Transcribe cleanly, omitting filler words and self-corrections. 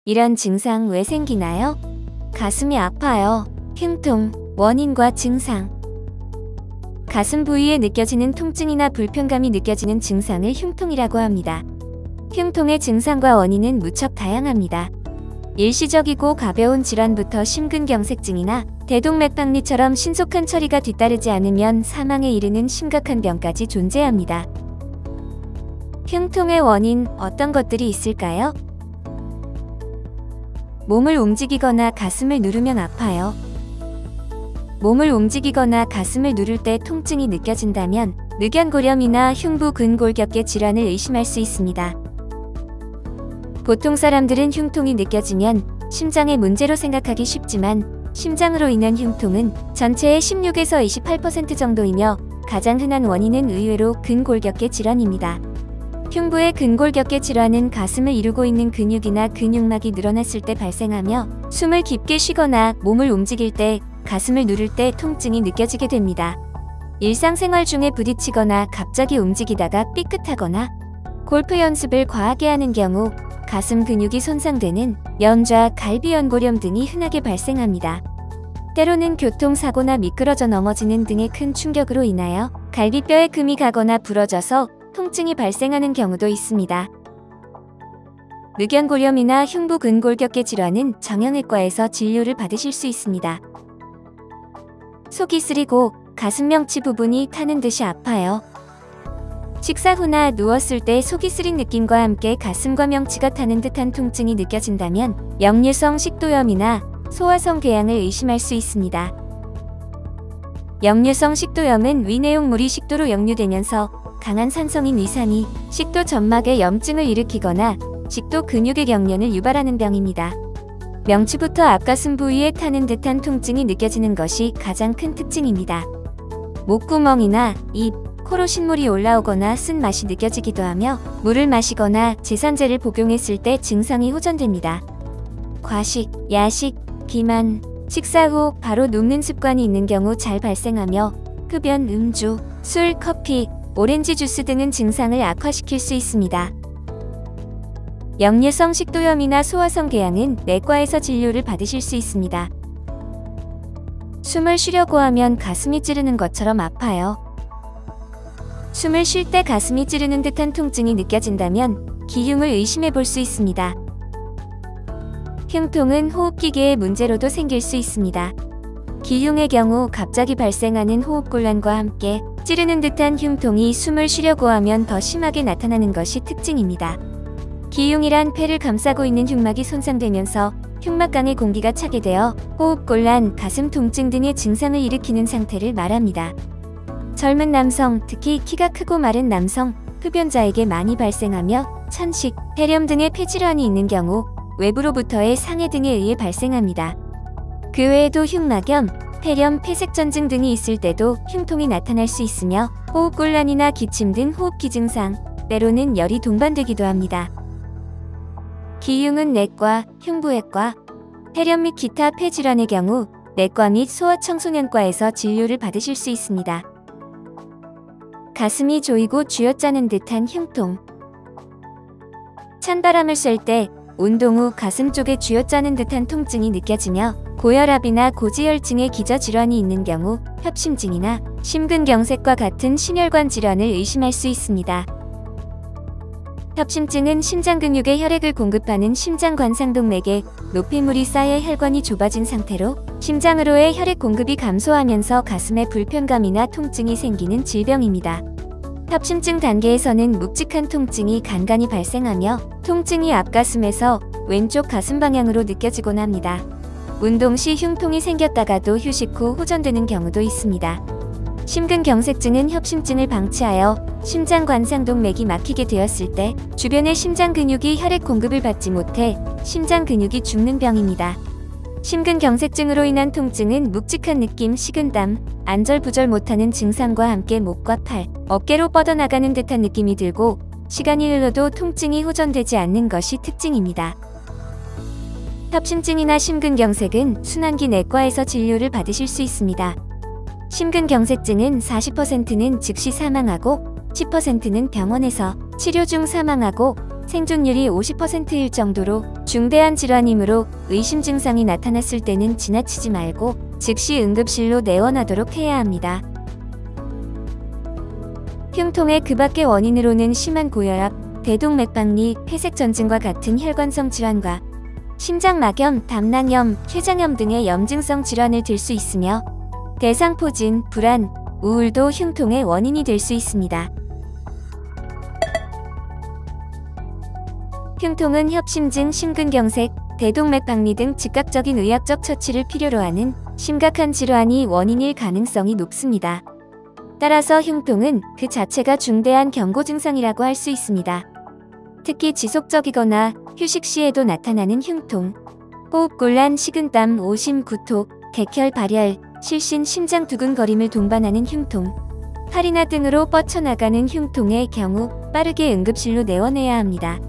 이런 증상 왜 생기나요? 가슴이 아파요. 흉통, 원인과 증상. 가슴 부위에 느껴지는 통증이나 불편감이 느껴지는 증상을 흉통이라고 합니다. 흉통의 증상과 원인은 무척 다양합니다. 일시적이고 가벼운 질환부터 심근경색증이나 대동맥박리처럼 신속한 처리가 뒤따르지 않으면 사망에 이르는 심각한 병까지 존재합니다. 흉통의 원인, 어떤 것들이 있을까요? 몸을 움직이거나 가슴을 누르면 아파요. 몸을 움직이거나 가슴을 누를 때 통증이 느껴진다면 늑연고렴이나 흉부근골격계 질환을 의심할 수 있습니다. 보통 사람들은 흉통이 느껴지면 심장의 문제로 생각하기 쉽지만 심장으로 인한 흉통은 전체의 16에서 28% 정도이며 가장 흔한 원인은 의외로 근골격계 질환입니다. 흉부의 근골격계 질환은 가슴을 이루고 있는 근육이나 근육막이 늘어났을 때 발생하며 숨을 깊게 쉬거나 몸을 움직일 때, 가슴을 누를 때 통증이 느껴지게 됩니다. 일상생활 중에 부딪히거나 갑자기 움직이다가 삐끗하거나 골프 연습을 과하게 하는 경우 가슴 근육이 손상되는 연좌, 갈비연골염 등이 흔하게 발생합니다. 때로는 교통사고나 미끄러져 넘어지는 등의 큰 충격으로 인하여 갈비뼈에 금이 가거나 부러져서 통증이 발생하는 경우도 있습니다. 늑연고렴이나 흉부근골격계 질환은 정형외과에서 진료를 받으실 수 있습니다. 속이 쓰리고 가슴 명치 부분이 타는 듯이 아파요. 식사 후나 누웠을 때 속이 쓰린 느낌과 함께 가슴과 명치가 타는 듯한 통증이 느껴진다면 역류성 식도염이나 소화성 궤양을 의심할 수 있습니다. 역류성 식도염은 위내용물이 식도로 역류되면서 강한 산성인 위산이 식도 점막에 염증을 일으키거나 식도 근육의 경련을 유발하는 병입니다. 명치부터 앞가슴 부위에 타는 듯한 통증이 느껴지는 것이 가장 큰 특징입니다. 목구멍이나 입, 코로 신물이 올라오거나 쓴맛이 느껴지기도 하며 물을 마시거나 제산제를 복용했을 때 증상이 호전됩니다. 과식, 야식, 비만, 식사 후 바로 눕는 습관이 있는 경우 잘 발생하며 흡연, 음주, 술, 커피, 오렌지 주스 등은 증상을 악화시킬 수 있습니다. 역류성 식도염이나 소화성 궤양은 내과에서 진료를 받으실 수 있습니다. 숨을 쉬려고 하면 가슴이 찌르는 것처럼 아파요. 숨을 쉴 때 가슴이 찌르는 듯한 통증이 느껴진다면 기흉을 의심해 볼 수 있습니다. 흉통은 호흡기계의 문제로도 생길 수 있습니다. 기흉의 경우 갑자기 발생하는 호흡곤란과 함께 찌르는 듯한 흉통이 숨을 쉬려고 하면 더 심하게 나타나는 것이 특징입니다. 기흉이란 폐를 감싸고 있는 흉막이 손상되면서 흉막강에 공기가 차게 되어 호흡곤란, 가슴 통증 등의 증상을 일으키는 상태를 말합니다. 젊은 남성, 특히 키가 크고 마른 남성, 흡연자에게 많이 발생하며 천식, 폐렴 등의 폐질환이 있는 경우 외부로부터의 상해 등에 의해 발생합니다. 그 외에도 흉막염, 폐렴, 폐색전증 등이 있을 때도 흉통이 나타날 수 있으며 호흡곤란이나 기침 등 호흡기 증상, 때로는 열이 동반되기도 합니다. 기흉은 내과, 흉부외과, 폐렴 및 기타 폐질환의 경우 내과 및 소아청소년과에서 진료를 받으실 수 있습니다. 가슴이 조이고 쥐어짜는 듯한 흉통. 찬바람을 쐴 때 운동 후 가슴 쪽에 쥐어짜는 듯한 통증이 느껴지며 고혈압이나 고지혈증의 기저질환이 있는 경우 협심증이나 심근경색과 같은 심혈관 질환을 의심할 수 있습니다. 협심증은 심장 근육에 혈액을 공급하는 심장관상동맥에 노폐물이 쌓여 혈관이 좁아진 상태로 심장으로의 혈액 공급이 감소하면서 가슴에 불편감이나 통증이 생기는 질병입니다. 협심증 단계에서는 묵직한 통증이 간간히 발생하며 통증이 앞가슴에서 왼쪽 가슴 방향으로 느껴지곤 합니다. 운동 시 흉통이 생겼다가도 휴식 후 호전되는 경우도 있습니다. 심근경색증은 협심증을 방치하여 심장관상동맥이 막히게 되었을 때 주변의 심장 근육이 혈액 공급을 받지 못해 심장 근육이 죽는 병입니다. 심근경색증으로 인한 통증은 묵직한 느낌, 식은땀, 안절부절 못하는 증상과 함께 목과 팔, 어깨로 뻗어나가는 듯한 느낌이 들고 시간이 흘러도 통증이 호전되지 않는 것이 특징입니다. 협심증이나 심근경색은 순환기 내과에서 진료를 받으실 수 있습니다. 심근경색증은 40%는 즉시 사망하고 10%는 병원에서 치료 중 사망하고 생존율이 50%일 정도로 중대한 질환이므로 의심 증상이 나타났을 때는 지나치지 말고 즉시 응급실로 내원하도록 해야 합니다. 흉통의 그 밖의 원인으로는 심한 고혈압, 대동맥박리, 폐색전증과 같은 혈관성 질환과 심장막염, 담낭염, 췌장염 등의 염증성 질환을 들 수 있으며 대상포진, 불안, 우울도 흉통의 원인이 될 수 있습니다. 흉통은 협심증, 심근경색, 대동맥박리 등 즉각적인 의학적 처치를 필요로 하는 심각한 질환이 원인일 가능성이 높습니다. 따라서 흉통은 그 자체가 중대한 경고 증상이라고 할 수 있습니다. 특히 지속적이거나 휴식 시에도 나타나는 흉통, 호흡곤란, 식은땀, 오심, 구토, 객혈, 발열, 실신, 심장 두근거림을 동반하는 흉통, 팔이나 등으로 뻗쳐나가는 흉통의 경우 빠르게 응급실로 내원해야 합니다.